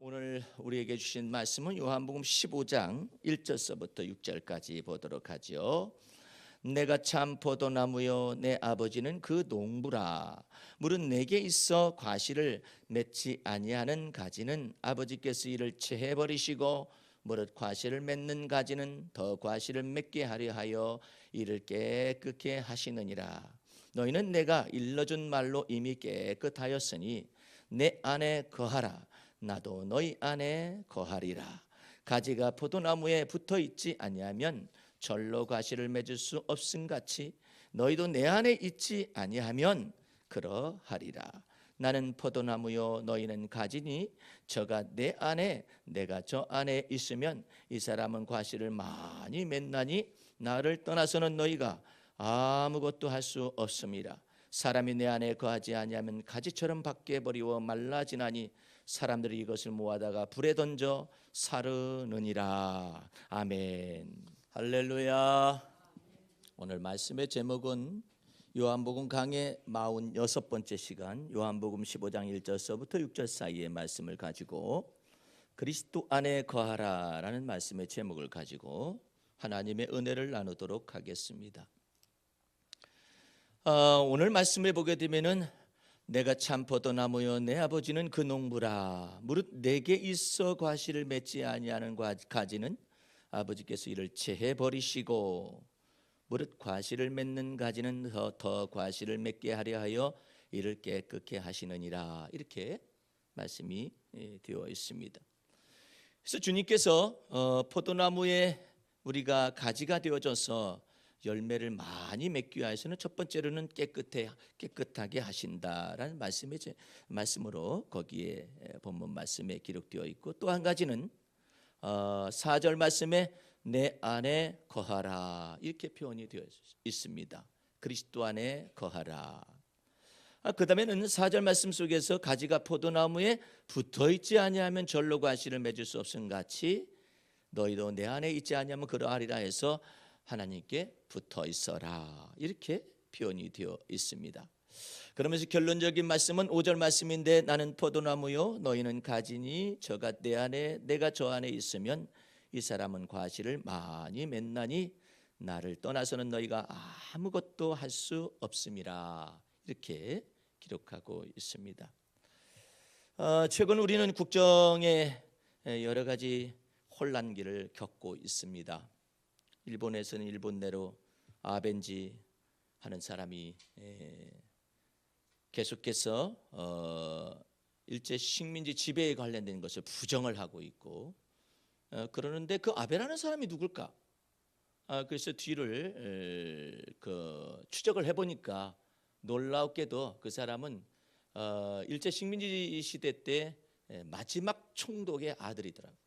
오늘 우리에게 주신 말씀은 요한복음 15장 1절서부터 6절까지 보도록 하죠. 내가 참 포도나무요 내 아버지는 그 농부라. 무릇 내게 있어 과실을 맺지 아니하는 가지는 아버지께서 이를 채해 버리시고 무릇 과실을 맺는 가지는 더 과실을 맺게 하려 하여 이를 깨끗게 하시느니라. 너희는 내가 일러준 말로 이미 깨끗하였으니 내 안에 거하라. 나도 너희 안에 거하리라. 가지가 포도나무에 붙어 있지 아니하면 절로 과실을 맺을 수 없음같이 너희도 내 안에 있지 아니하면 그러하리라. 나는 포도나무요 너희는 가지니 저가 내 안에 내가 저 안에 있으면 이 사람은 과실을 많이 맺나니 나를 떠나서는 너희가 아무것도 할 수 없음이라. 사람이 내 안에 거하지 아니하면 가지처럼 밖에 버리워 말라지나니 사람들이 이것을 모아다가 불에 던져 사르느니라. 아멘. 할렐루야. 오늘 말씀의 제목은 요한복음 강의 46번째 시간, 요한복음 15장 1절서부터 6절 사이의 말씀을 가지고 그리스도 안에 거하라 라는 말씀의 제목을 가지고 하나님의 은혜를 나누도록 하겠습니다. 오늘 말씀을 보게 되면은 내가 참 포도나무요 내 아버지는 그 농부라. 무릇 내게 있어 과실을 맺지 아니하는 가지는 아버지께서 이를 채해 버리시고 무릇 과실을 맺는 가지는 더 과실을 맺게 하려 하여 이를 깨끗게 하시느니라. 이렇게 말씀이 되어 있습니다. 그래서 주님께서 포도나무에 우리가 가지가 되어져서 열매를 많이 맺기 위해서는 첫 번째로는 깨끗하게 하신다라는 말씀으로 거기에 본문 말씀에 기록되어 있고, 또 한 가지는 4절 말씀에 내 안에 거하라 이렇게 표현이 되어 있습니다. 그리스도 안에 거하라. 그 다음에는 4절 말씀 속에서 가지가 포도나무에 붙어있지 아니하면 절로 과실을 맺을 수 없음 같이 너희도 내 안에 있지 아니하면 그러하리라 해서 하나님께 붙어 있어라 이렇게 표현이 되어 있습니다. 그러면서 결론적인 말씀은 5절 말씀인데 나는 포도나무요 너희는 가지니 저가 내 안에 내가 저 안에 있으면 이 사람은 과실을 많이 맺나니 나를 떠나서는 너희가 아무것도 할 수 없음이라 이렇게 기록하고 있습니다. 최근 우리는 국정에 여러 가지 혼란기를 겪고 있습니다. 일본에서는 일본 내로 아벤지 하는 사람이 계속해서 일제 식민지 지배에 관련된 것을 부정을 하고 있고, 그러는데 그 아베라는 사람이 누굴까? 그래서 뒤를 추적을 해보니까 놀랍게도 그 사람은 일제 식민지 시대 때 마지막 총독의 아들이더라고요.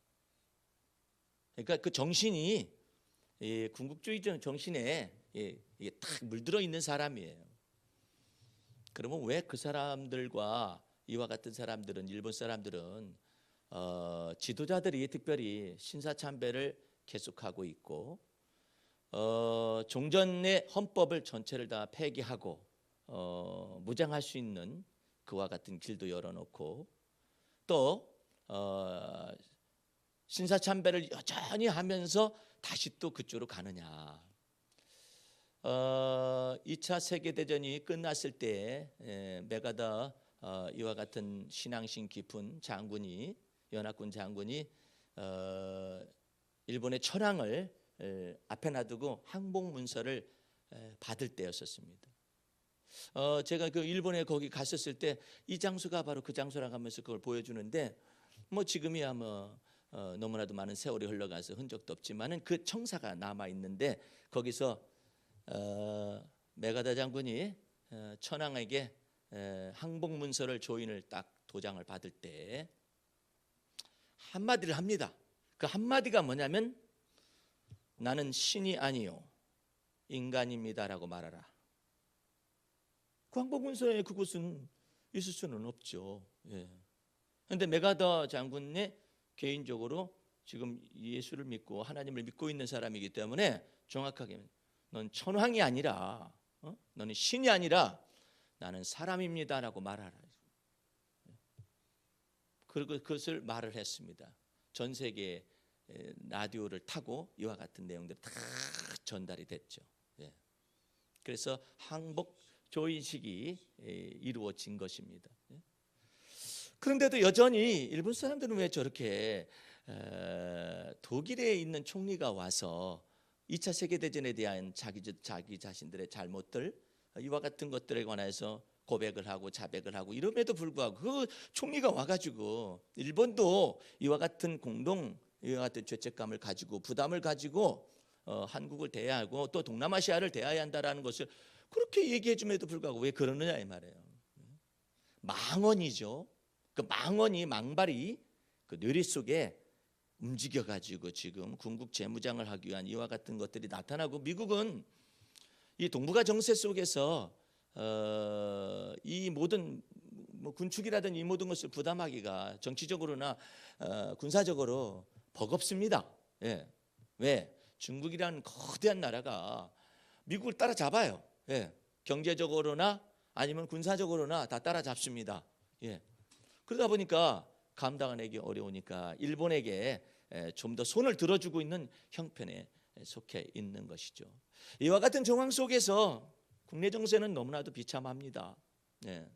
그러니까 그 정신이 군국주의 정신에 이게 탁 물들어 있는 사람이에요. 그러면 왜 그 사람들과 이와 같은 사람들은, 일본 사람들은 지도자들이 특별히 신사참배를 계속하고 있고, 종전의 헌법을 전체를 다 폐기하고 무장할 수 있는 그와 같은 길도 열어놓고, 또 신사참배를 여전히 하면서 다시 또 그쪽으로 가느냐. 2차 세계대전이 끝났을 때 메가더 이와 같은 신앙심 깊은 장군이, 연합군 장군이 일본의 천황을 앞에 놔두고 항복문서를 받을 때였었습니다. 제가 그 일본에 거기 갔었을 때 이 장소가 바로 그 장소라고 하면서 그걸 보여주는데, 뭐 지금이야 너무나도 많은 세월이 흘러가서 흔적도 없지만은 그 청사가 남아 있는데, 거기서 메가다 장군이 천황에게 항복 문서를 조인을 딱 도장을 받을 때 한마디를 합니다. 그 한마디가 뭐냐면 나는 신이 아니요 인간입니다라고 말하라. 그 항복 문서에 그것은 있을 수는 없죠. 그런데 메가다 장군의 개인적으로 지금 예수를 믿고 하나님을 믿고 있는 사람이기 때문에 정확하게 넌 천황이 아니라 너는 신이 아니라 나는 사람입니다라고 말하라. 그리고 그것을 말을 했습니다. 전 세계 라디오를 타고 이와 같은 내용들이 다 전달이 됐죠. 예. 그래서 항복 조인식이 이루어진 것입니다. 예. 그런데도 여전히 일본 사람들은 왜 저렇게 독일에 있는 총리가 와서 2차 세계대전에 대한 자기 자신들의 잘못들 이와 같은 것들에 관해서 고백을 하고 자백을 하고 이럼에도 불구하고 그 총리가 와가지고 일본도 이와 같은 이와 같은 죄책감을 가지고 부담을 가지고 한국을 대하고 또 동남아시아를 대해야 한다라는 것을 그렇게 얘기해 줌에도 불구하고 왜 그러느냐 이 말이에요. 망언이죠. 그 망발이 그 뇌리 속에 움직여 가지고 지금 군국 재무장을 하기 위한 이와 같은 것들이 나타나고 미국은 이 동북아 정세 속에서 이 모든 군축이라든 이 모든 것을 부담하기가 정치적으로나 군사적으로 버겁습니다. 예. 왜? 중국이라는 거대한 나라가 미국을 따라잡아요. 예. 경제적으로나 아니면 군사적으로나 다 따라잡습니다. 예. 그러다 보니까 감당하기 어려우니까 일본에게 좀 더 손을 들어주고 있는 형편에 속해 있는 것이죠. 이와 같은 정황 속에서 국내 정세는 너무나도 비참합니다. 네.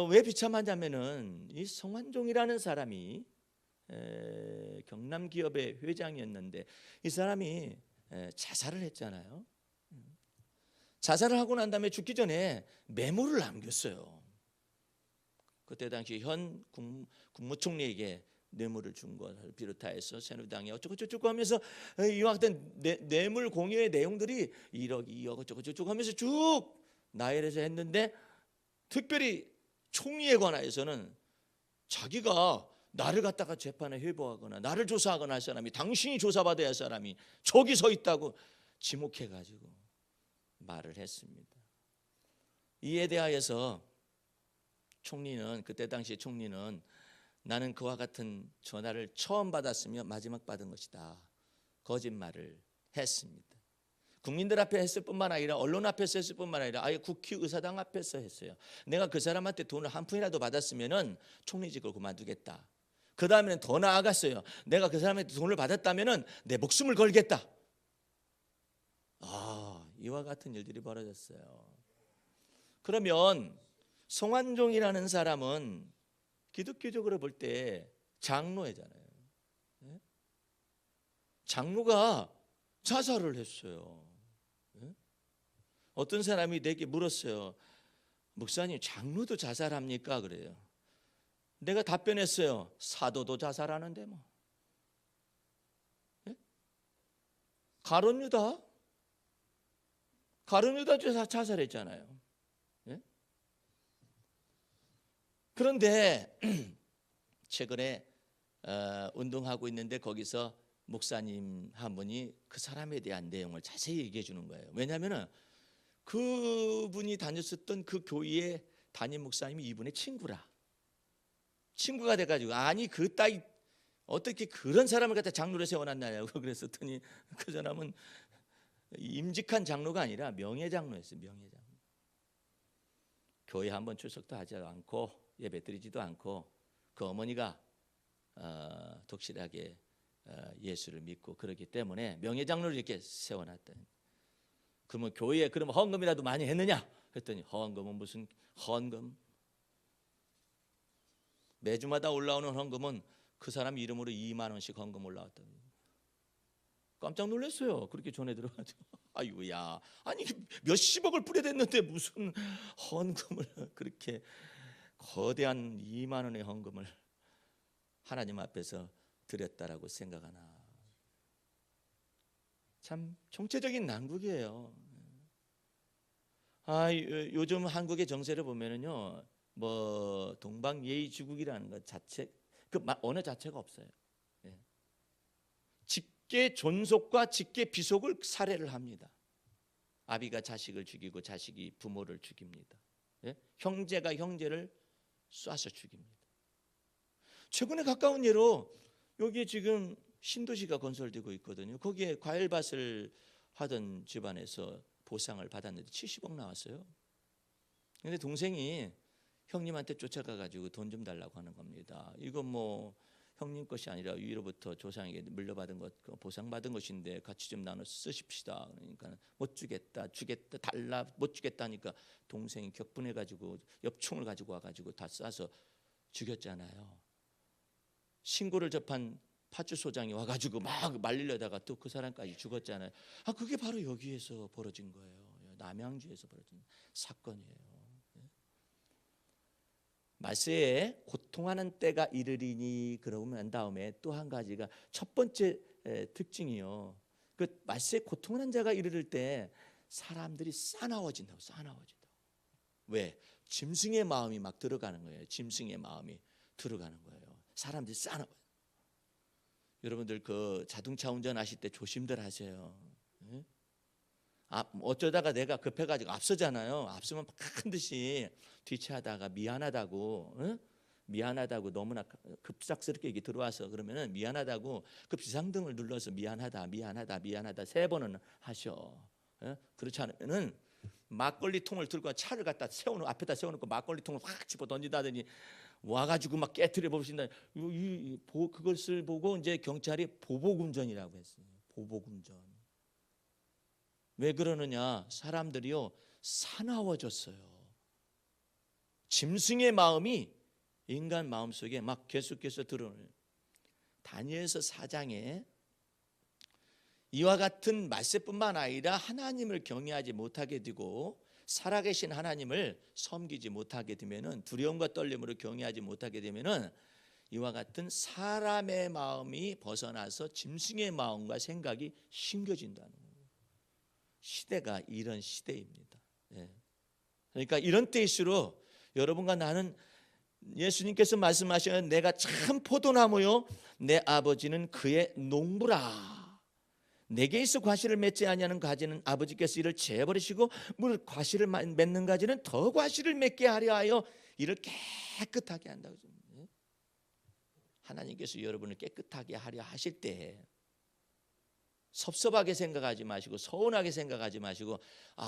왜 비참하냐면은 이 성완종이라는 사람이 경남 기업의 회장이었는데 이 사람이 자살을 했잖아요. 자살을 하고 난 다음에 죽기 전에 메모를 남겼어요. 그때 당시 현 국무총리에게 뇌물을 준 것을 비롯하여서 새누리당이 어쩌고저쩌고 하면서 이와 같은 뇌물 공여의 내용들이 1억 2억 어쩌고저쩌고 하면서 쭉 나열해서 했는데 특별히 총리에 관하여서는 자기가 나를 갖다가 재판에 회부하거나 나를 조사하거나 할 사람이 당신이 조사받아야 할 사람이 저기 서 있다고 지목해가지고 말을 했습니다. 이에 대하여서 총리는 그때 당시 총리는 나는 그와 같은 전화를 처음 받았으며 마지막 받은 것이다. 거짓말을 했습니다. 국민들 앞에 했을 뿐만 아니라 언론 앞에서 했을 뿐만 아니라 아예 국회의사당 앞에서 했어요. 내가 그 사람한테 돈을 한 푼이라도 받았으면은 총리직을 그만두겠다. 그 다음에는 더 나아갔어요. 내가 그 사람한테 돈을 받았다면은 내 목숨을 걸겠다. 이와 같은 일들이 벌어졌어요. 그러면 성완종이라는 사람은 기독교적으로 볼 때 장로잖아요. 장로가 자살을 했어요. 어떤 사람이 내게 물었어요. 목사님, 장로도 자살합니까? 그래요. 내가 답변했어요. 사도도 자살하는데 뭐. 가룟 유다 자살했잖아요. 그런데 최근에 운동하고 있는데 거기서 목사님 한 분이 그 사람에 대한 내용을 자세히 얘기해 주는 거예요. 왜냐하면 그분이 다녔었던 그 교회의 담임 목사님이 이분의 친구가 돼가지고 아니 그 따위 어떻게 그런 사람을 갖다 장로로 세워놨냐고 그랬었더니 그 사람은 임직한 장로가 아니라 명예장로였어요. 명예장로. 교회 한번 출석도 하지 않고 예배 드리지도 않고 그 어머니가 독실하게 예수를 믿고 그러기 때문에 명예장로를 이렇게 세워놨다. 그러면 교회에 그러면 헌금이라도 많이 했느냐? 그랬더니 헌금은 무슨 헌금? 매주마다 올라오는 헌금은 그 사람 이름으로 2만 원씩 헌금 올라왔다. 깜짝 놀랐어요. 그렇게 전해 들어가지고 아이고야, 아니 몇십억을 뿌려댔는데 무슨 헌금을 그렇게 거대한 2만 원의 헌금을 하나님 앞에서 드렸다라고 생각하나. 참 총체적인 난국이에요. 요즘 한국의 정세를 보면은요, 뭐 동방예의지국이라는 것 자체, 그 언어 자체가 없어요. 직계 존속과 직계 비속을 살해를 합니다. 아비가 자식을 죽이고 자식이 부모를 죽입니다. 형제가 형제를 쏴서 죽입니다. 최근에 가까운 예로 여기에 지금 신도시가 건설되고 있거든요. 거기에 과일밭을 하던 집안에서 보상을 받았는데 70억 나왔어요. 그런데 동생이 형님한테 쫓아가 가지고 돈 좀 달라고 하는 겁니다. 이거 뭐 형님 것이 아니라 위로부터 조상에게 물려받은 것, 보상받은 것인데 같이 좀 나눠 쓰십시다. 그러니까 못 주겠다, 주겠다, 달라, 못 주겠다니까 동생이 격분해 가지고 엽총을 가지고 와 가지고 다 쏴서 죽였잖아요. 신고를 접한 파출소장이 와 가지고 막 말리려다가 또 그 사람까지 죽었잖아요. 그게 바로 여기에서 벌어진 거예요. 남양주에서 벌어진 사건이에요. 말세에 고통하는 때가 이르리니 그러면 다음에 또 한 가지가 첫 번째 특징이요. 그 말세에 고통하는 자가 이르를 때 사람들이 싸나워진다고. 왜? 짐승의 마음이 막 들어가는 거예요. 짐승의 마음이 들어가는 거예요. 사람들이 싸나워. 여러분들 그 자동차 운전하실 때 조심들 하세요. 어쩌다가 내가 급해가지고 앞서잖아요. 앞서면 큰 듯이 뒤차다가 미안하다고, 미안하다고 너무나 급작스럽게 이게 들어와서 그러면은 미안하다고 그 비상등을 눌러서 미안하다 3번은 하셔. 그렇지 않으면은 막걸리 통을 들고 차를 갖다 세워놓고 앞에다 세워놓고 막걸리 통을 확 집어 던진다더니 와가지고 막 깨트려 보신다. 그것을 보고 이제 경찰이 보복운전이라고 했어요. 보복운전. 왜 그러느냐? 사람들이요 사나워졌어요. 짐승의 마음이 인간 마음 속에 막 계속해서 들어오는. 다니엘서 4장에 이와 같은 말세뿐만 아니라 하나님을 경외하지 못하게 되고 살아계신 하나님을 섬기지 못하게 되면은 두려움과 떨림으로 경외하지 못하게 되면은 이와 같은 사람의 마음이 벗어나서 짐승의 마음과 생각이 심겨진다는 거예요. 시대가 이런 시대입니다. 그러니까 이런 때일수록 여러분과 나는 예수님께서 말씀하시는 내가 참 포도나무요 내 아버지는 그의 농부라. 내게 있어 과실을 맺지 아니하는 가지는 아버지께서 이를 제버리시고 무릇 과실을 맺는 가지는 더 과실을 맺게 하려 하여 이를 깨끗하게 한다고. 하나님께서 여러분을 깨끗하게 하려 하실 때 섭섭하게 생각하지 마시고 서운하게 생각하지 마시고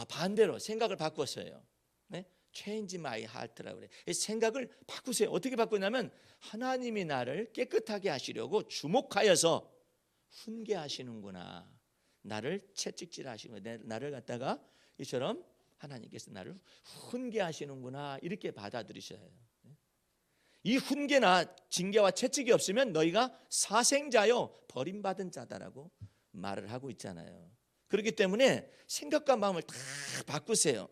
반대로 생각을 바꿨어요. Change my heart라고 그래. 생각을 바꾸세요. 어떻게 바꾸냐면 하나님이 나를 깨끗하게 하시려고 주목하여서 훈계하시는구나. 나를 채찍질하시는 나를 갖다가 이처럼 하나님께서 나를 훈계하시는구나 이렇게 받아들이셔야 해요. 이 훈계나 징계와 채찍이 없으면 너희가 사생자요 버림받은 자다라고 말을 하고 있잖아요. 그렇기 때문에 생각과 마음을 다 바꾸세요.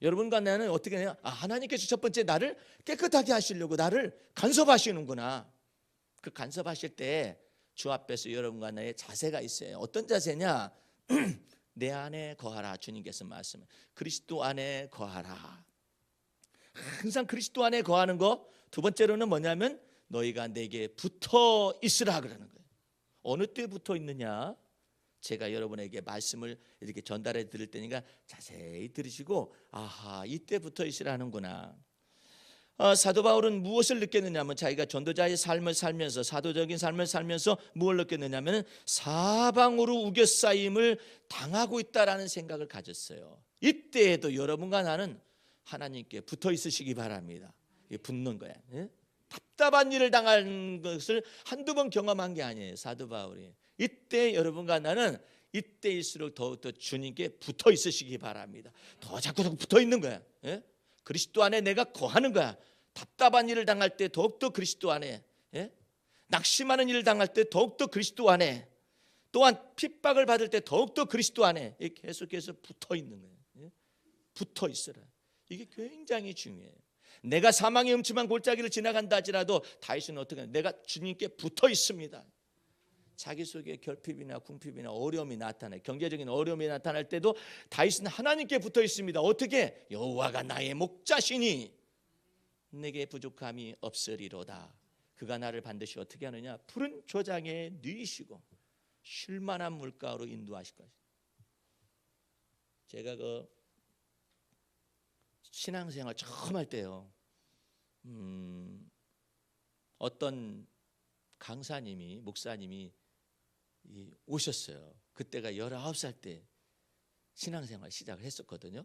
여러분과 나는 어떻게 해요? 하나님께서 첫 번째 나를 깨끗하게 하시려고 나를 간섭하시는구나. 그 간섭하실 때 주 앞에서 여러분과 나의 자세가 있어요. 어떤 자세냐? 내 안에 거하라. 주님께서 말씀을 그리스도 안에 거하라. 항상 그리스도 안에 거하는 거. 두 번째로는 뭐냐면 너희가 내게 붙어 있으라 그러는 거예요. 어느 때 붙어 있느냐? 제가 여러분에게 말씀을 이렇게 전달해 드릴 테니까 자세히 들으시고 이때 붙어 있으라는구나. 사도 바울은 무엇을 느꼈느냐면 자기가 전도자의 삶을 살면서 사도적인 삶을 살면서 무엇을 느꼈느냐면 사방으로 우겨싸임을 당하고 있다라는 생각을 가졌어요. 이때에도 여러분과 나는 하나님께 붙어 있으시기 바랍니다. 붙는 거야. 답답한 일을 당한 것을 한두 번 경험한 게 아니에요. 사도 바울이. 이때 여러분과 나는 이때일수록 더욱더 주님께 붙어 있으시기 바랍니다. 더 자꾸 붙어 있는 거야. 그리스도 안에 내가 거하는 거야. 답답한 일을 당할 때 더욱더 그리스도 안에, 낙심하는 일을 당할 때 더욱더 그리스도 안에, 또한 핍박을 받을 때 더욱더 그리스도 안에 계속해서 붙어 있는 거예요. 붙어 있으라. 이게 굉장히 중요해요. 내가 사망의 음침한 골짜기를 지나간다 할지라도 다윗은 어떻게 하냐? 내가 주님께 붙어 있습니다. 자기 속에 결핍이나 궁핍이나 어려움이 나타나요. 경제적인 어려움이 나타날 때도 다윗은 하나님께 붙어 있습니다. 어떻게? 여호와가 나의 목자시니 내게 부족함이 없으리로다. 그가 나를 반드시 어떻게 하느냐? 푸른 조장에 누이시고 쉴만한 물가로 인도하실 것이다. 제가 그 신앙생활 처음 할 때요. 어떤 강사님이 목사님이 오셨어요. 그때가 19살 때 신앙생활 시작을 했었거든요.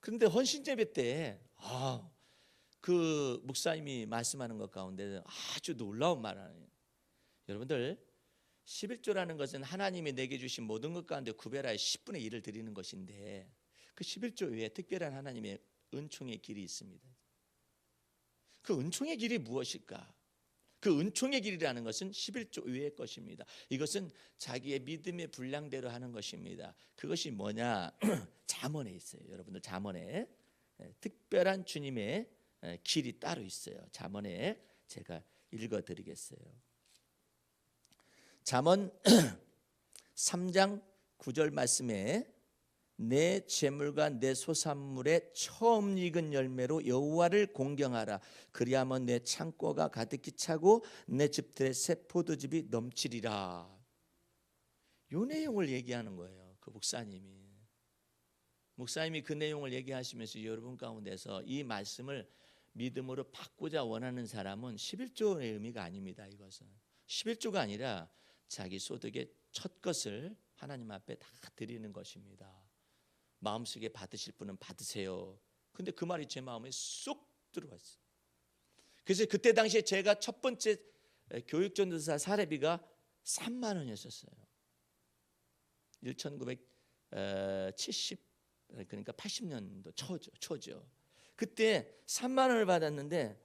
그런데 헌신 예배 때 그 목사님이 말씀하는 것 가운데 아주 놀라운 말 하네요. 여러분들 11조라는 것은 하나님이 내게 주신 모든 것 가운데 구별하여 10분의 1을 드리는 것인데 그 11조 외에 특별한 하나님의 은총의 길이 있습니다. 그 은총의 길이 무엇일까? 그 은총의 길이라는 것은 11조 외의 것입니다. 이것은 자기의 믿음의 분량대로 하는 것입니다. 그것이 뭐냐? 잠언에 있어요. 여러분들 잠언에 특별한 주님의 길이 따로 있어요. 잠언에 제가 읽어드리겠어요. 잠언 3장 9절 말씀에 내 재물과 내 소산물의 처음 익은 열매로 여호와를 공경하라. 그리하면 내 창고가 가득히 차고 내 집들의 새 포도즙이 넘치리라. 이 내용을 얘기하는 거예요. 그 목사님이 그 내용을 얘기하시면서 여러분 가운데서 이 말씀을 믿음으로 받고자 원하는 사람은 11조의 의미가 아닙니다. 이것은 11조가 아니라 자기 소득의 첫 것을 하나님 앞에 다 드리는 것입니다. 마음속에 받으실 분은 받으세요. 근데 그 말이 제 마음에 쏙 들어왔어요. 그래서 그때 당시에 제가 첫 번째 교육전도사 사례비가 3만 원이었어요. 1970 그러니까 80년도 초죠. 그때 3만 원을 받았는데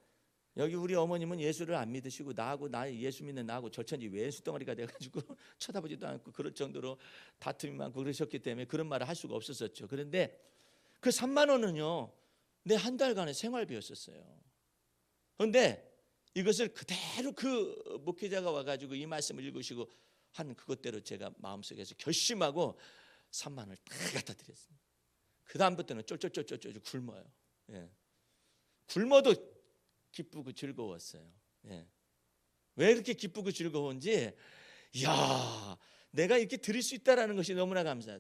여기 우리 어머님은 예수를 안 믿으시고 나 예수 믿는 나하고 절천지 왼수 덩어리가 돼가지고 쳐다보지도 않고 그럴 정도로 다툼이 많고 그러셨기 때문에 그런 말을 할 수가 없었었죠. 그런데 그 3만 원은요 내 한 달간의 생활비였었어요. 그런데 이것을 그대로 그 목회자가 와가지고 이 말씀을 읽으시고 한 그것대로 제가 마음속에서 결심하고 3만 원을 다 갖다 드렸습니다. 그 다음부터는 쫄쫄쫄쫄 굶어요. 예. 굶어도 기쁘고 즐거웠어요. 예. 왜 이렇게 기쁘고 즐거운지, 이야, 내가 이렇게 드릴 수 있다라는 것이 너무나 감사해요.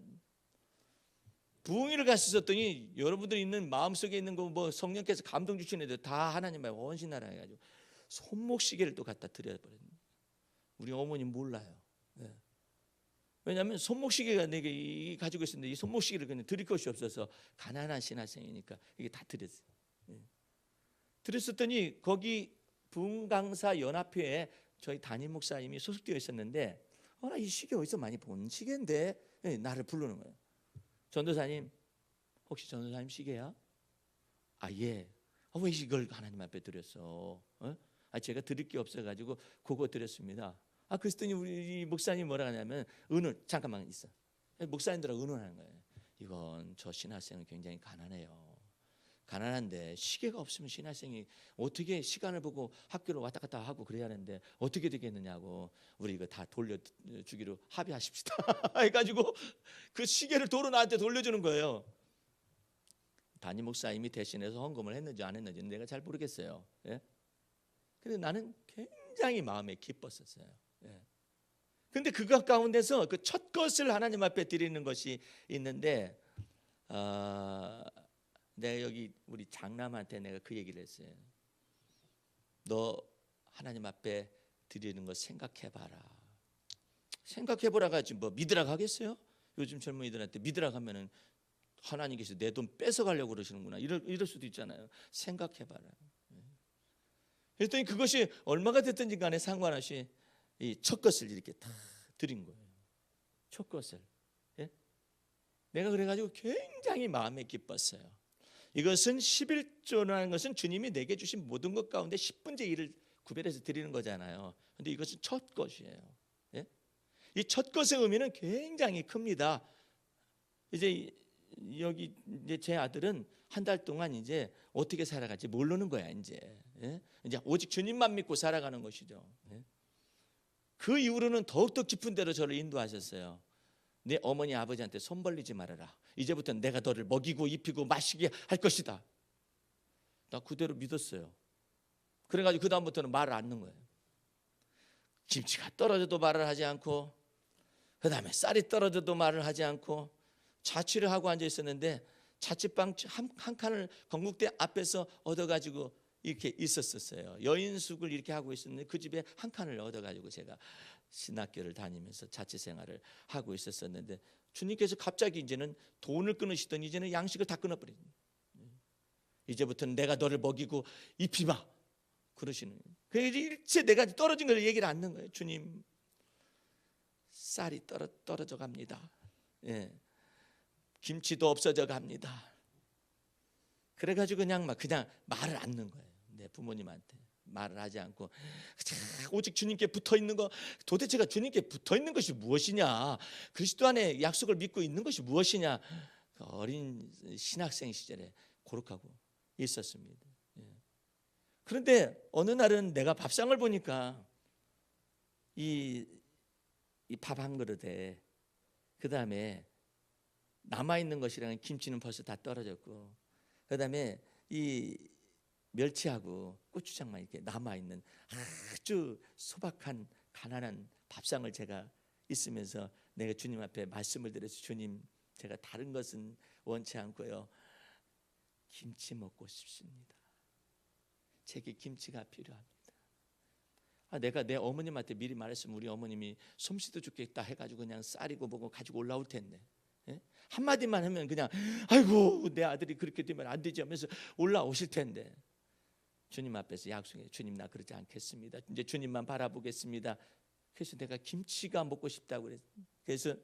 부흥회를 갔었더니 여러분들이 있는 마음속에 있는 거 뭐 성령께서 감동 주시는 애들 다 하나님 앞에 헌신하라 해가지고 손목시계를 또 갖다 드려버렸는데 우리 어머니 몰라요. 예. 왜냐하면 손목시계가 내게 가지고 있었는데 이 손목시계를 그냥 드릴 것이 없어서 가난한 신학생이니까 이게 다 드렸어요. 예. 드렸었더니 거기 부흥강사 연합회에 저희 담임 목사님이 소속되어 있었는데 나 이 시계 어디서 많이 본 시계인데 나를 부르는 거예요. 전도사님, 혹시 전도사님 시계야? 예. 왜 이걸 하나님 앞에 드렸어? 제가 드릴 게 없어가지고 그거 드렸습니다. 그랬더니 우리 목사님 뭐라 하냐면 잠깐만 있어. 목사님들하고 의논하는 거예요. 이건 저 신학생은 굉장히 가난해요. 가난한데 시계가 없으면 신학생이 어떻게 시간을 보고 학교를 왔다 갔다 하고 그래야 하는데 어떻게 되겠느냐고 우리 이거 다 돌려주기로 합의하십시다 해가지고 그 시계를 도로 나한테 돌려주는 거예요. 담임 목사님이 대신해서 헌금을 했는지 안 했는지 내가 잘 모르겠어요. 예? 근데 나는 굉장히 마음에 기뻤었어요. 예. 근데 그것 가운데서 그 첫 것을 하나님 앞에 드리는 것이 있는데 내가 여기 우리 장남한테 내가 그 얘기를 했어요. 너 하나님 앞에 드리는 거 생각해봐라. 생각해보라고 하지 뭐 믿으라고 하겠어요? 요즘 젊은이들한테 믿으라고 하면은 하나님께서 내 돈 뺏어가려고 그러시는구나 이럴 수도 있잖아요. 생각해봐라. 그랬더니 그것이 얼마가 됐든지 간에 상관없이 이 첫 것을 이렇게 다 드린 거예요. 첫 것을. 예? 내가 그래가지고 굉장히 마음에 기뻤어요. 이것은 11조라는 것은 주님이 내게 주신 모든 것 가운데 10분의 1을 구별해서 드리는 거잖아요. 그런데 이것은 첫 것이에요. 예? 이 첫 것의 의미는 굉장히 큽니다. 이제 여기 이제 제 아들은 한 달 동안 이제 어떻게 살아갈지 모르는 거야 이제. 예? 이제 오직 주님만 믿고 살아가는 것이죠. 예? 그 이후로는 더욱더 깊은 데로 저를 인도하셨어요. 내 어머니 아버지한테 손 벌리지 말아라. 이제부터 내가 너를 먹이고 입히고 마시게 할 것이다. 나 그대로 믿었어요. 그래가지고 그 다음부터는 말을 안 넣는 거예요. 김치가 떨어져도 말을 하지 않고 그 다음에 쌀이 떨어져도 말을 하지 않고 자취를 하고 앉아 있었는데 자취방 한 칸을 건국대 앞에서 얻어가지고 이렇게 있었어요. 여인숙을 이렇게 하고 있었는데 그 집에 한 칸을 얻어가지고 제가 신학교를 다니면서 자취 생활을 하고 있었는데 주님께서 갑자기 이제는 돈을 끊으시더니 이제는 양식을 다 끊어버립니다. 이제부터는 내가 너를 먹이고 입히 마 그러시는 거예요. 그래서 일체 내가 떨어진 걸 얘기를 않는 거예요. 주님, 쌀이 떨어져 갑니다. 예. 김치도 없어져 갑니다. 그래가지고 그냥 말을 않는 거예요. 내 부모님한테 말을 하지 않고 오직 주님께 붙어 있는 거, 도대체가 주님께 붙어 있는 것이 무엇이냐, 그리스도 안에 약속을 믿고 있는 것이 무엇이냐, 어린 신학생 시절에 고백하고 있었습니다. 그런데 어느 날은 내가 밥상을 보니까 이 밥 한 그릇에 그 다음에 남아있는 것이랑 김치는 벌써 다 떨어졌고, 그 다음에 이 멸치하고 고추장만 이렇게 남아있는 아주 소박한 가난한 밥상을 제가 있으면서 내가 주님 앞에 말씀을 드려서, 주님, 제가 다른 것은 원치 않고요, 김치 먹고 싶습니다. 제게 김치가 필요합니다. 내가 내 어머님한테 미리 말했으면 우리 어머님이 솜씨도 좋겠다 해가지고 그냥 쌀이고 뭐고 가지고 올라올 텐데, 한마디만 하면 그냥 아이고 내 아들이 그렇게 되면 안 되지 하면서 올라오실 텐데, 주님 앞에서 약속해, 주님 나 그러지 않겠습니다. 이제 주님만 바라보겠습니다. 그래서 내가 김치가 먹고 싶다고 그래서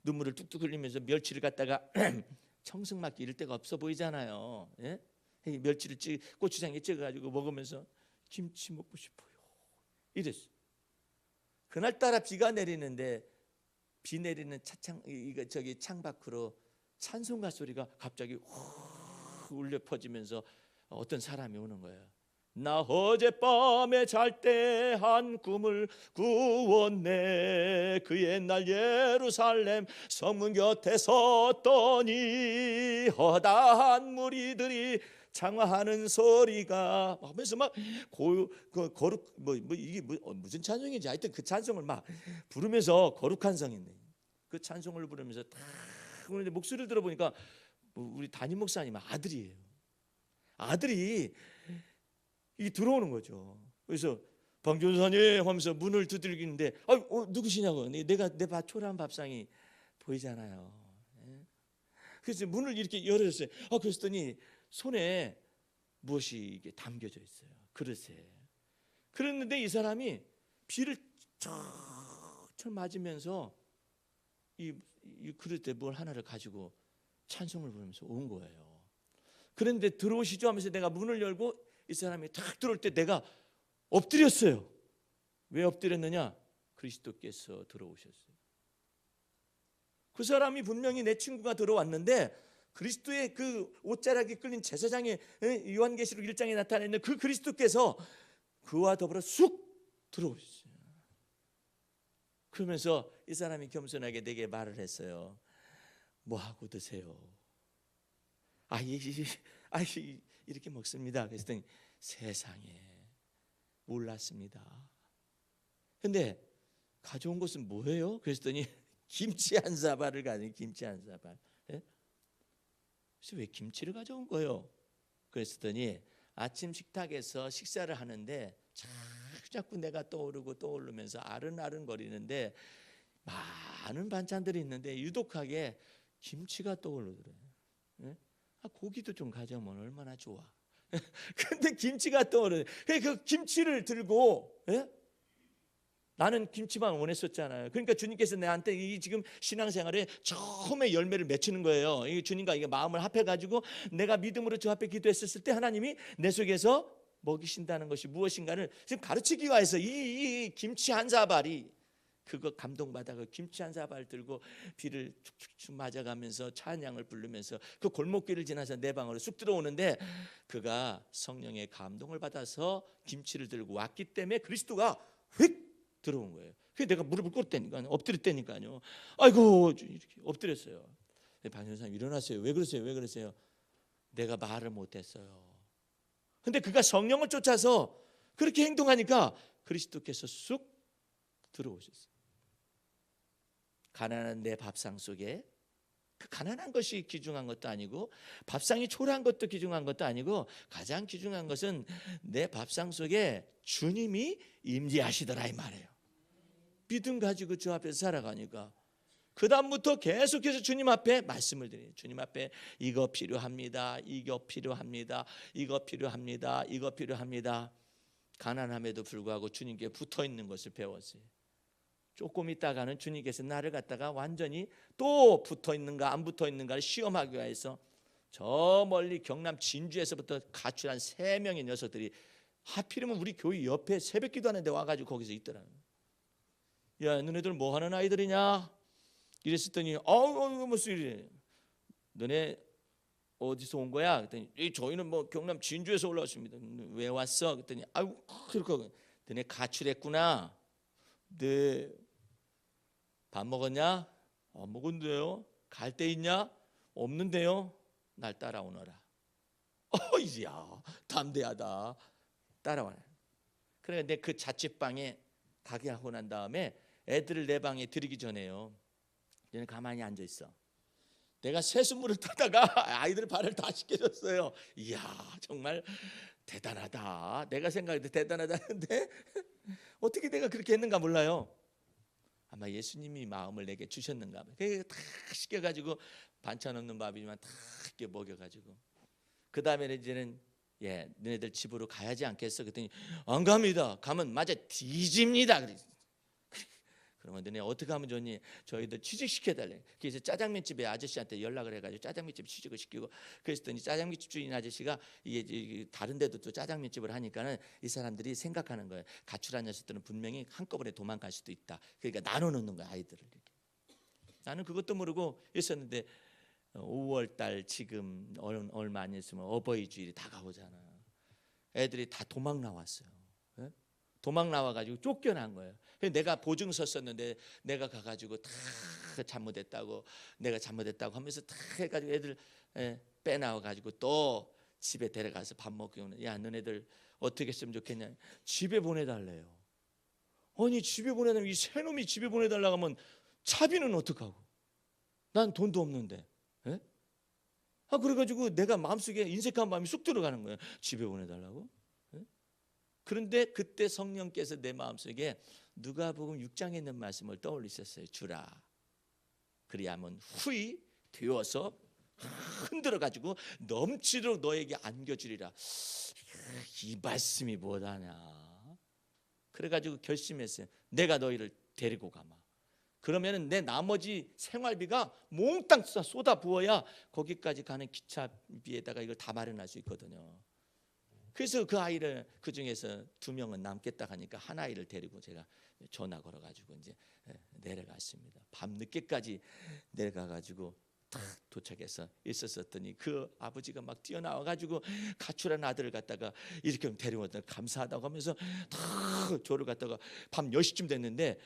눈물을 뚝뚝 흘리면서 멸치를 갖다가 청승맞기 이럴 데가 없어 보이잖아요. 멸치를 고추장에 찍어가지고 먹으면서 김치 먹고 싶어요 이랬어. 그날따라 비가 내리는데 비 내리는 창밖으로 찬송가 소리가 갑자기 울려 퍼지면서 어떤 사람이 오는 거예요. 나 어젯밤에 잘 때 한 꿈을 꾸었네. 그 옛날 예루살렘 성문 곁에 섰더니 허다한 무리들이 장화하는 소리가 하면서 막 거룩 이게 무슨 찬송인지 하여튼 그 찬송을 막 부르면서, 거룩한 성인데 그 찬송을 부르면서 딱 그런데 목소리를 들어보니까 우리 담임 목사님 아들이에요. 아들이 이 들어오는 거죠. 그래서 방전사님 하면서 문을 두들기는데 누구시냐고. 내가 내 초라한 밥상이 보이잖아요. 그래서 문을 이렇게 열어줬어요. 그랬더니 손에 무엇이 이게 담겨져 있어요, 그릇에. 그랬는데 이 사람이 비를 척척 맞으면서 이 그릇에 뭘 하나를 가지고 찬송을 부르면서 온 거예요. 그런데 들어오시죠 하면서 내가 문을 열고 이 사람이 탁 들어올 때 내가 엎드렸어요. 왜 엎드렸느냐? 그리스도께서 들어오셨어요. 그 사람이 분명히 내 친구가 들어왔는데 그리스도의 그 옷자락이 끌린 제사장의 요한계시록 1장에 나타내는 그 그리스도께서 그와 더불어 쑥 들어오셨어요. 그러면서 이 사람이 겸손하게 내게 말을 했어요. 뭐 하고 드세요? 이렇게 먹습니다. 그랬더니 세상에 몰랐습니다. 근데 가져온 것은 뭐예요? 그랬더니 김치 한 사발을 가진 김치 한 사발. 그래서 왜 김치를 가져온 거예요? 그랬더니 아침 식탁에서 식사를 하는데 자꾸 내가 떠오르면서 아른아른 거리는데 많은 반찬들이 있는데 유독하게 김치가 떠오르더래요. 고기도 좀 가져오면 얼마나 좋아. 근데 김치가 떠오르네. 그 김치를 들고 나는 김치만 원했었잖아요. 그러니까 주님께서 내한테 이 지금 신앙생활에 처음에 열매를 맺히는 거예요. 이 주님과 이게 마음을 합해가지고 내가 믿음으로 주 앞에 기도했었을 때 하나님이 내 속에서 먹이신다는 것이 무엇인가를 지금 가르치기 위해서 이 김치 한 사발이, 그거 감동받아 그 김치 한 사발 들고 비를 축축축 맞아가면서 찬양을 부르면서 그 골목길을 지나서 내 방으로 쑥 들어오는데, 그가 성령의 감동을 받아서 김치를 들고 왔기 때문에 그리스도가 휙 들어온 거예요. 그래서 내가 무릎을 꿇었다니까요. 엎드렸다니까요. 아이고 이렇게 엎드렸어요. 반전사님 일어나세요. 왜 그러세요? 왜 그러세요? 내가 말을 못했어요. 근데 그가 성령을 쫓아서 그렇게 행동하니까 그리스도께서 쑥 들어오셨어요. 가난한 내 밥상 속에, 그 가난한 것이 귀중한 것도 아니고 밥상이 초라한 것도 귀중한 것도 아니고, 가장 귀중한 것은 내 밥상 속에 주님이 임재하시더라 이 말이에요. 믿음 가지고 주 앞에서 살아가니까 그 다음부터 계속해서 주님 앞에 말씀을 드려요. 주님 앞에 이거 필요합니다. 이거 필요합니다. 이거 필요합니다. 이거 필요합니다. 가난함에도 불구하고 주님께 붙어 있는 것을 배웠어요. 조금 있다가는 주님께서 나를 갖다가 완전히 또 붙어 있는가 안 붙어 있는가를 시험하기 위해서 저 멀리 경남 진주에서부터 가출한 3명의 녀석들이 하필이면 우리 교회 옆에 새벽 기도하는 데 와가지고 거기서 있더라고요. 야, 너네들 뭐 하는 아이들이냐? 이랬더니 무슨 일이래? 너네 어디서 온 거야? 그랬더니 저희는 뭐 경남 진주에서 올라왔습니다. 왜 왔어? 그랬더니 아유 그렇게 너네 가출했구나. 네. 밥 먹었냐? 안 먹었는데요. 갈 데 있냐? 없는데요. 날 따라오너라. 이야 담대하다. 따라와라. 그런데 그 자취방에 가게 하고 난 다음에 애들을 내 방에 들이기 전에요. 얘는 가만히 앉아 있어. 내가 세수물을 타다가 아이들 발을 다 씻겨줬어요. 이야 정말 대단하다. 내가 생각해도 대단하다는데 어떻게 내가 그렇게 했는가 몰라요. 아마 예수님이 마음을 내게 주셨는가 봐요. 다 씻겨가지고 반찬 없는 밥이지만 다 이렇게 먹여가지고 그 다음에는 이제는 너네들 집으로 가야지 않겠어? 그랬더니 안 갑니다. 가면 맞아 뒤집니다. 그러면 너네 어떻게 하면 좋니? 저희들 취직시켜달래. 그래서 짜장면집에 아저씨한테 연락을 해가지고 짜장면집 취직을 시키고 그랬더니 짜장면집 주인 아저씨가 이게 다른 데도 또 짜장면집을 하니까는 이 사람들이 생각하는 거예요. 가출한 녀석들은 분명히 한꺼번에 도망갈 수도 있다. 그러니까 나눠놓는 거야 아이들을 이렇게. 나는 그것도 모르고 있었는데 5월 달 지금 얼마 안 있으면 어버이 주일이 다가오잖아. 애들이 다 도망 나왔어요. 도망 나와가지고 쫓겨난 거예요. 내가 보증서 썼는데 내가 가가지고 다 잘못했다고 내가 잘못했다고 하면서 다 해가지고 애들 빼나와가지고 또 집에 데려가서 밥 먹게 오는. 야 너네들 어떻게 했으면 좋겠냐? 집에 보내달래요. 아니 집에 보내달라면 이 새놈이 집에 보내달라고 하면 차비는 어떡하고? 난 돈도 없는데. 그래가지고 내가 마음속에 인색한 마음이 쑥 들어가는 거예요. 집에 보내달라고? 그런데 그때 성령께서 내 마음속에 누가복음 6장에 있는 말씀을 떠올리셨어요. 주라 그리하면 후히 되어서 흔들어가지고 넘치도록 너에게 안겨주리라. 이 말씀이 뭐다냐. 그래가지고 결심했어요. 내가 너희를 데리고 가마. 그러면 내 나머지 생활비가 몽땅 쏟아 부어야 거기까지 가는 기차비에다가 이걸 다 마련할 수 있거든요. 그래서 그 아이를 그 중에서 2명은 남겠다 하니까 한 아이를 데리고 제가 전화 걸어가지고 이제 내려갔습니다. 밤 늦게까지 내려가가지고 딱 도착해서 있었더니 그 아버지가 막 뛰어나와가지고 가출한 아들을 갖다가 이렇게 데려왔다 감사하다고 하면서 다 조를 갖다가 밤 10시쯤 됐는데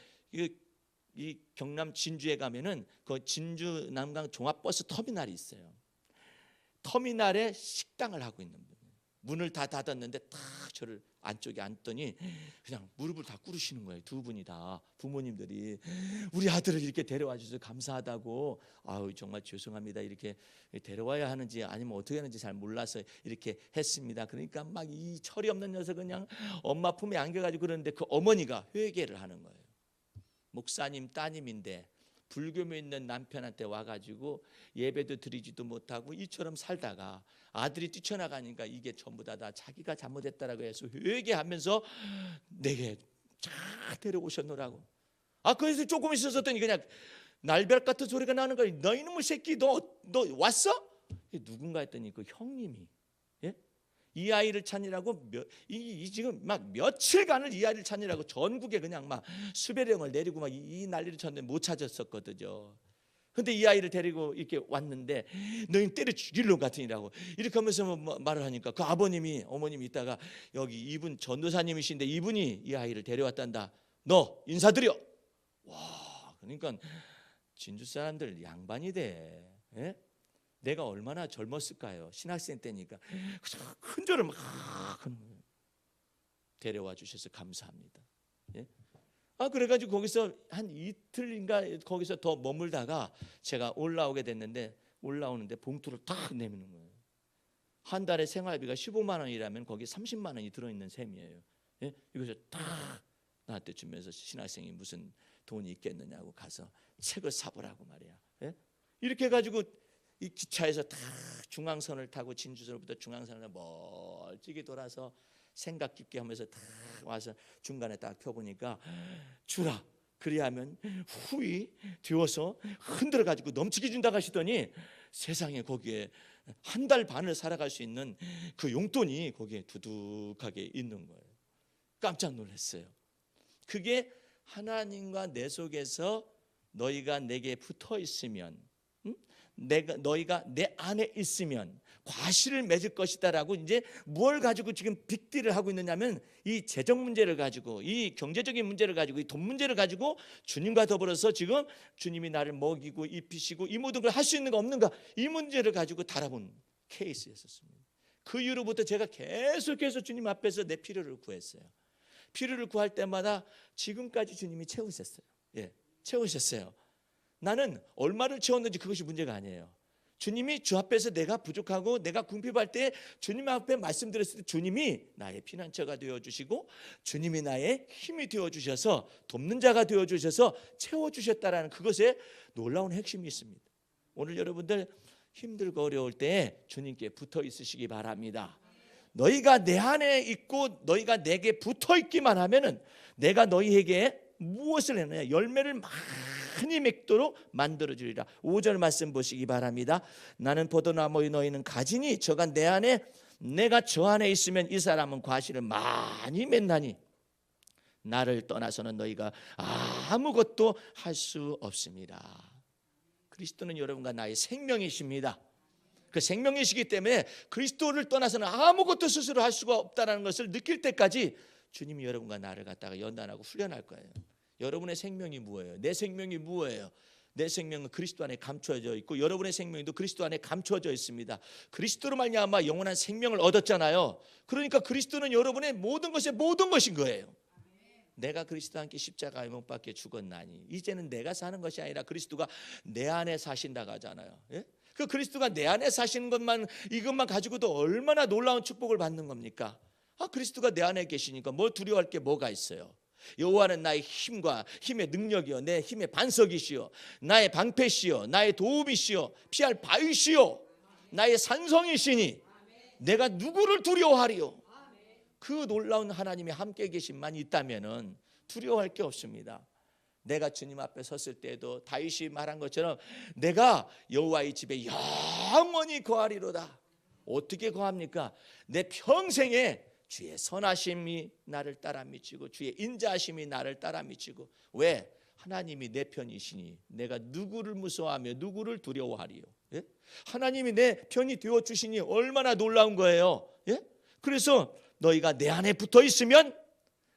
이 경남 진주에 가면은 그 진주 남강 종합버스 터미널이 있어요. 터미널에 식당을 하고 있는 분. 문을 다 닫았는데 딱 저를 안쪽에 앉더니 그냥 무릎을 다 꿇으시는 거예요. 2분이 다 부모님들이 우리 아들을 이렇게 데려와 주셔서 감사하다고. 아유 정말 죄송합니다. 이렇게 데려와야 하는지 아니면 어떻게 하는지 잘 몰라서 이렇게 했습니다. 그러니까 막 이 철이 없는 녀석은 그냥 엄마 품에 안겨가지고 그러는데 그 어머니가 회개를 하는 거예요. 목사님 따님인데 불교에 있는 남편한테 와가지고 예배도 드리지도 못하고 이처럼 살다가 아들이 뛰쳐나가니까 이게 전부 다 자기가 잘못했다라고 해서 회개하면서 내게 쫙 데려오셨노라고. 그래서 조금 있었더니 그냥 날벼락 같은 소리가 나는 거야. 너 이놈의 새끼 너 왔어? 누군가 했더니 그 형님이 이 아이를 찾느라고 지금 막 며칠간을 이 아이를 찾느라고 전국에 그냥 막 수배령을 내리고 막 이 난리를 쳤는데 못 찾았었거든요. 근데 이 아이를 데리고 이렇게 왔는데 너희는 때려 죽일 놈 같으니라고 이렇게 하면서 말을 하니까 그 어머님이 있다가 여기 이분 전도사님이신데 이분이 이 아이를 데려왔단다. 너 인사드려. 와 그러니까 진주 사람들 양반이 돼. 내가 얼마나 젊었을까요? 신학생 때니까 큰 절을 막 데려와 주셔서 감사합니다. 그래가지고 거기서 한 이틀인가 거기서 더 머물다가 제가 올라오게 됐는데 올라오는데 봉투를 탁 내미는 거예요. 한 달에 생활비가 15만 원이라면 거기 30만 원이 들어있는 셈이에요. 이것을 딱 나한테 주면서 신학생이 무슨 돈이 있겠느냐고 가서 책을 사보라고 말이야. 예? 이렇게 해가지고 이 기차에서 다 중앙선을 타고 진주서부터 중앙선을 멀찍이 돌아서 생각 깊게 하면서 다 와서 중간에 딱 펴보니까 주라 그리하면 후이 되어서 흔들어 가지고 넘치게 준다 하시더니 세상에 거기에 한 달 반을 살아갈 수 있는 그 용돈이 거기에 두둑하게 있는 거예요. 깜짝 놀랐어요. 그게 하나님과 내 속에서 너희가 내게 붙어 있으면, 너희가 내 안에 있으면 과실을 맺을 것이다라고 이제 뭘 가지고 지금 빅딜을 하고 있느냐면 이 재정 문제를 가지고, 이 경제적인 문제를 가지고, 이 돈 문제를 가지고 주님과 더불어서 지금 주님이 나를 먹이고 입히시고 이 모든 걸 할 수 있는가 없는가, 이 문제를 가지고 달아본 케이스였었습니다. 그 이후로부터 제가 계속해서 주님 앞에서 내 필요를 구했어요. 필요를 구할 때마다 지금까지 주님이 채우셨어요. 예, 채우셨어요. 나는 얼마를 채웠는지 그것이 문제가 아니에요. 주님이 주 앞에서 내가 부족하고 내가 궁핍할 때 주님 앞에 말씀드렸을 때 주님이 나의 피난처가 되어주시고 주님이 나의 힘이 되어주셔서 돕는 자가 되어주셔서 채워주셨다라는 그것에 놀라운 핵심이 있습니다. 오늘 여러분들 힘들고 어려울 때 주님께 붙어 있으시기 바랍니다. 너희가 내 안에 있고 너희가 내게 붙어 있기만 하면은 내가 너희에게 무엇을 했느냐, 열매를 많이 맺도록 만들어주리라. 5절 말씀 보시기 바랍니다. 나는 포도나무의 너희는 가지니 저가 내 안에 내가 저 안에 있으면 이 사람은 과실을 많이 맺나니 나를 떠나서는 너희가 아무것도 할 수 없습니다. 그리스도는 여러분과 나의 생명이십니다. 그 생명이시기 때문에 그리스도를 떠나서는 아무것도 스스로 할 수가 없다는 것을 느낄 때까지 주님이 여러분과 나를 갖다가 연단하고 훈련할 거예요. 여러분의 생명이 무엇이에요? 내 생명이 무엇이에요? 내 생명은 그리스도 안에 감춰져 있고 여러분의 생명도 그리스도 안에 감춰져 있습니다. 그리스도로 말미암아 영원한 생명을 얻었잖아요. 그러니까 그리스도는 여러분의 모든 것의 모든 것인 거예요. 내가 그리스도와 함께 십자가에 못 박혀 죽었나니 이제는 내가 사는 것이 아니라 그리스도가 내 안에 사신다고 하잖아요. 예? 그 그리스도가 내 안에 사시는 것만, 이것만 가지고도 얼마나 놀라운 축복을 받는 겁니까? 그리스도가 내 안에 계시니까 뭘 두려워할 게 뭐가 있어요? 여호와는 나의 힘과 힘의 능력이요 내 힘의 반석이시요 나의 방패시요 나의 도움이시요 피할 바위시요 나의 산성이시니 내가 누구를 두려워하리요? 그 놀라운 하나님이 함께 계심만 있다면은 두려워할 게 없습니다. 내가 주님 앞에 섰을 때도 다윗이 말한 것처럼 내가 여호와의 집에 영원히 거하리로다. 어떻게 거합니까? 내 평생에 주의 선하심이 나를 따라 미치고 주의 인자하심이 나를 따라 미치고. 왜? 하나님이 내 편이시니 내가 누구를 무서워하며 누구를 두려워하리요? 예? 하나님이 내 편이 되어주시니 얼마나 놀라운 거예요. 예? 그래서 너희가 내 안에 붙어 있으면,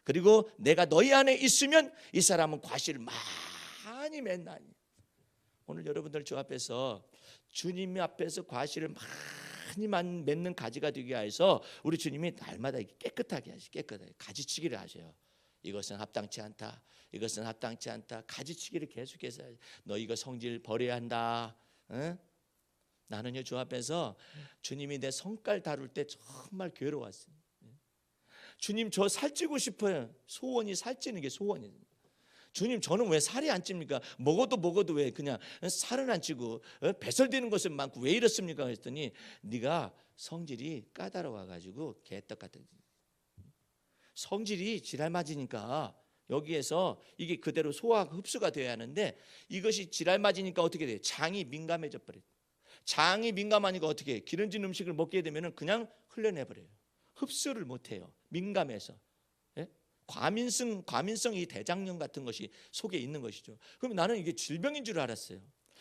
그리고 내가 너희 안에 있으면 이 사람은 과실을 많이 맺나니. 오늘 여러분들 주 앞에서 주님 앞에서 과실을 많이 맺는 가지가 되게 해서 우리 주님이 날마다 깨끗하게 하시, 깨끗하게 가지치기를 하셔요. 이것은 합당치 않다, 이것은 합당치 않다. 가지치기를 계속해서 너 이거 성질 버려야 한다. 응? 나는요 주 앞에서 주님이 내 성깔 다룰 때 정말 괴로웠어요. 주님 저 살찌고 싶어요. 소원이 살찌는 게 소원이에요. 주님 저는 왜 살이 안 찝니까? 먹어도 왜 그냥 살은 안 찌고 배설되는 것은 많고 왜 이렇습니까? 그랬더니 네가 성질이 까다로워가지고 개떡 같은 성질이 지랄 맞으니까 여기에서 이게 그대로 소화가 흡수가 돼야 하는데 이것이 지랄 맞으니까 어떻게 돼요? 장이 민감해져 버려요. 장이 민감하니까 어떻게 해요? 기름진 음식을 먹게 되면 그냥 흘려내버려요. 흡수를 못해요. 민감해서. 예? 과민성 이 대장염 같은 것이 속에 있는 것이죠. 그럼 나는 이게 질병인 줄 알았어요.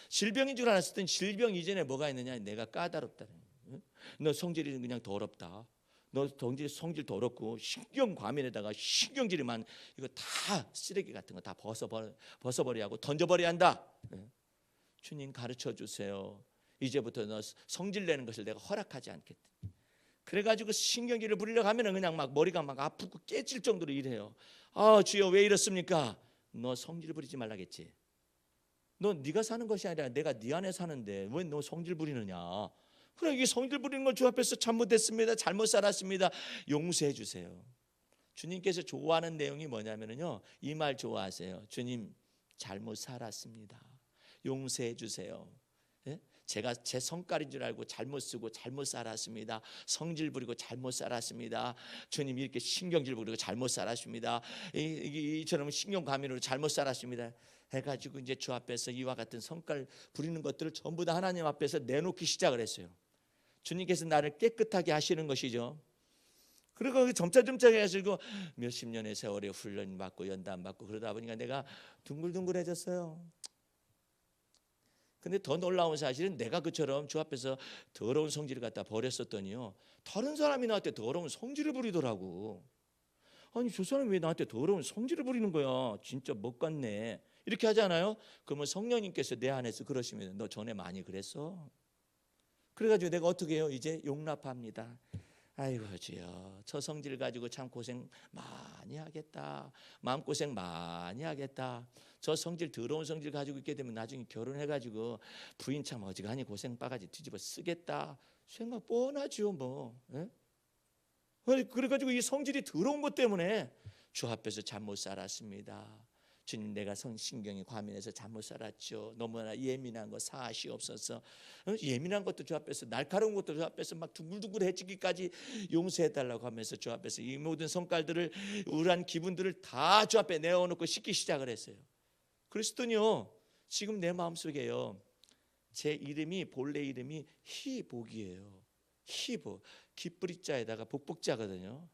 질병인 줄 알았을 땐 질병 이전에 뭐가 있느냐? 내가 까다롭다는 거예요. 너 성질이 그냥 더럽다. 너 성질 더럽고 신경 과민에다가 신경질이만 이거 다 쓰레기 같은 거 다 벗어버려야 하고 던져버려야 한다. 예? 주님 가르쳐 주세요. 이제부터 너 성질 내는 것을 내가 허락하지 않겠다. 그래가지고 신경질을 부리려고 하면은 그냥 막 머리가 막 아프고 깨질 정도로 이래요. 주여 왜 이렇습니까? 너 성질 부리지 말라겠지. 너 네가 사는 것이 아니라 내가 네 안에 사는데 왜 너 성질 부리느냐? 그래 이게 성질 부리는 걸 주 앞에서 잘못했습니다. 잘못 살았습니다. 용서해 주세요. 주님께서 좋아하는 내용이 뭐냐면요, 이 말 좋아하세요. 주님 잘못 살았습니다. 용서해 주세요. 예? 제가 제 성깔인 줄 알고 잘못 쓰고 잘못 살았습니다. 성질 부리고 잘못 살았습니다. 주님 이렇게 신경질 부리고 잘못 살았습니다. 이처럼 신경과민으로 잘못 살았습니다. 해가지고 이제 주 앞에서 이와 같은 성깔 부리는 것들을 전부 다 하나님 앞에서 내놓기 시작을 했어요. 주님께서 나를 깨끗하게 하시는 것이죠. 그리고 점차점차 해가지고 몇십 년의 세월에 훈련 받고 연단 받고 그러다 보니까 내가 둥글둥글해졌어요. 근데 더 놀라운 사실은 내가 그처럼 주 앞에서 더러운 성질을 갖다 버렸었더니요, 다른 사람이 나한테 더러운 성질을 부리더라고. 아니 저 사람이 왜 나한테 더러운 성질을 부리는 거야? 진짜 못 같네. 이렇게 하잖아요. 그러면 성령님께서 내 안에서 그러시면 너 전에 많이 그랬어. 그래가지고 내가 어떻게 해요? 이제 용납합니다. 아이고 주여, 저 성질 가지고 참 고생 많이 하겠다. 마음고생 많이 하겠다. 저 성질, 더러운 성질 가지고 있게 되면 나중에 결혼해가지고 부인 참 어지간히 고생 바가지 뒤집어 쓰겠다. 생각 뻔하죠 뭐. 예? 그래가지고 이 성질이 더러운 것 때문에 주 앞에서 잘못 살았습니다. 주님, 내가 신경이 과민해서 잘못 살았죠. 너무나 예민한 거 사하시옵소서. 예민한 것도 주 앞에서, 날카로운 것도 주 앞에서 막 둥글둥글해지기까지 용서해달라고 하면서 주 앞에서 이 모든 성깔들을, 우울한 기분들을 다 주 앞에 내어놓고 씻기 시작을 했어요. 그랬더니요, 지금 내 마음속에요, 제 이름이 본래 이름이 희복이에요. 희복, 기쁘리자에다가 복복자거든요.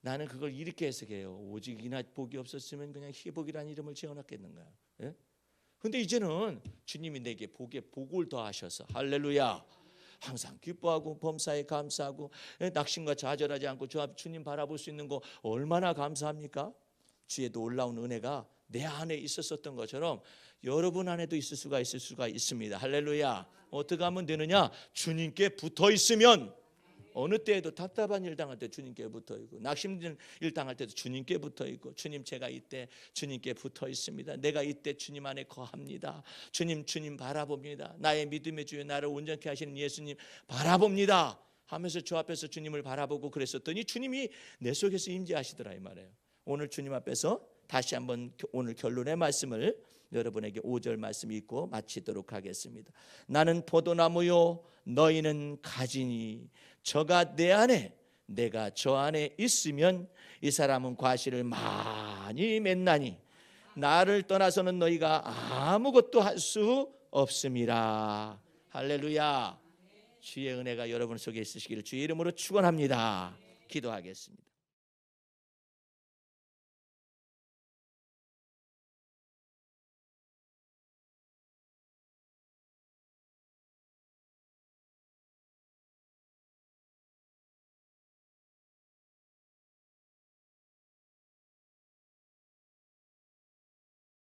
나는 그걸 이렇게 해석해요. 오직 이나 복이 없었으면 그냥 희복이라는 이름을 지어놨겠는가. 예? 근데 이제는 주님이 내게 복에 복을 더하셔서 할렐루야, 항상 기뻐하고 범사에 감사하고 낙심과 좌절하지 않고 주 앞 주님 바라볼 수 있는 거 얼마나 감사합니까? 주의 놀라운 은혜가 내 안에 있었던 것처럼 여러분 안에도 있을 수가 있습니다. 할렐루야. 어떻게 하면 되느냐? 주님께 붙어 있으면 어느 때에도 답답한 일 당할 때 주님께 붙어 있고, 낙심된 일 당할 때도 주님께 붙어 있고, 주님 제가 이때 주님께 붙어 있습니다. 내가 이때 주님 안에 거합니다. 주님 바라봅니다. 나의 믿음의 주여, 나를 온전케 하시는 예수님 바라봅니다 하면서 주 앞에서 주님을 바라보고 그랬었더니 주님이 내 속에서 임재하시더라 이 말이에요. 오늘 주님 앞에서 다시 한번 오늘 결론의 말씀을 여러분에게 5절 말씀 읽고 마치도록 하겠습니다. 나는 포도나무요 너희는 가지니 저가 내 안에 내가 저 안에 있으면 이 사람은 과실을 많이 맺나니 나를 떠나서는 너희가 아무것도 할 수 없음이라. 할렐루야. 주의 은혜가 여러분 속에 있으시기를 주의 이름으로 축원합니다. 기도하겠습니다.